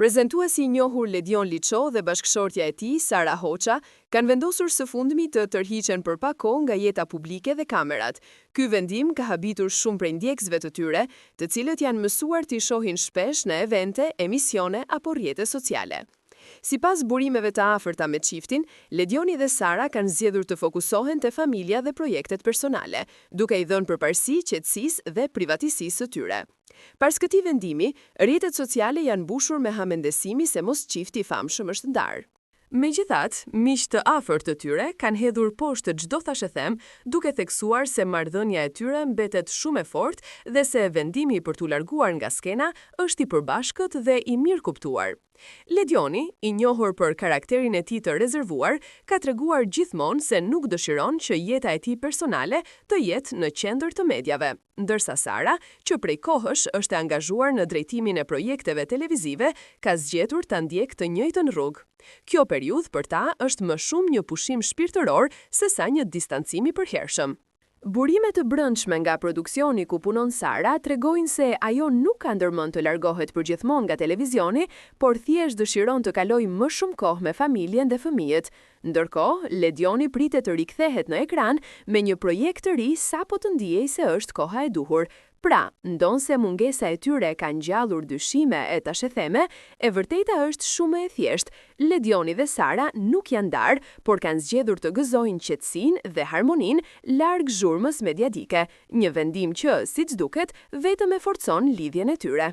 Prezantuesi i njohur Ledion Liço dhe bashkëshortja e tij, Sara Hoxha, kanë vendosur së fundmi të tërhiqen për pak kohë nga jeta publike dhe kamerat. Ky vendim ka habitur shumë prej ndjekësve të tyre, të cilët janë mësuar t'i shohin shpesh në evente, emisione apo rrjete sociale. Sipas burimeve të afërta me çiftin, Ledioni dhe Sara kanë zgjedhur të fokusohen te familja dhe projektet personale, duke i dhënë përparësi qetësisë dhe privatësisë së tyre. Pas këtij vendimi, rrjetet sociale janë mbushur me hamendesimi se mos çifti i famshëm është ndarë. Megjithatë, miq të afërt të tyre kanë hedhur poshtë çdo thashëthem, duke theksuar se marrëdhënia e tyre mbetet shumë e fortë dhe se vendimi për t'u larguar nga skena është i përbashkët dhe i mirë kuptuar. Ledioni, i njohur për karakterin e tij të rezervuar, ka treguar gjithmonë se nuk dëshiron që jeta e tij personale të jetë në qendër të medjave, ndërsa Sara, që prej kohësh është e angazhuar në drejtimin e projekteve televizive, ka zgjetur ta ndjekë të njëjtën rrugë. Kjo periudhë për ta është më shumë një pushim shpirtëror sesa një distancim i përhershëm. Burimet të brendshme nga produksioni ku punon Sara tregojnë se ajo nuk ka ndërmend të largohet përgjithmonë nga televizioni, por thjesht dëshiron të kalojë më shumë kohë me familjen dhe fëmijët. Ndërkohë, Ledioni pritet të rikthehet në ekran me një projekt të ri sapo të ndiej se është koha e duhur. Pra, ndonse mungesa e tyre ka ngjallur dyshime e tashetheme, e vërteta është shumë e thjeshtë. Ledioni dhe Sara nuk janë ndarë, por kanë zgjedhur të gëzojnë qetësinë dhe harmoninë larg zhurmës mediatike, një vendim që, siç duket, vetëm e forcon lidhjen e tyre.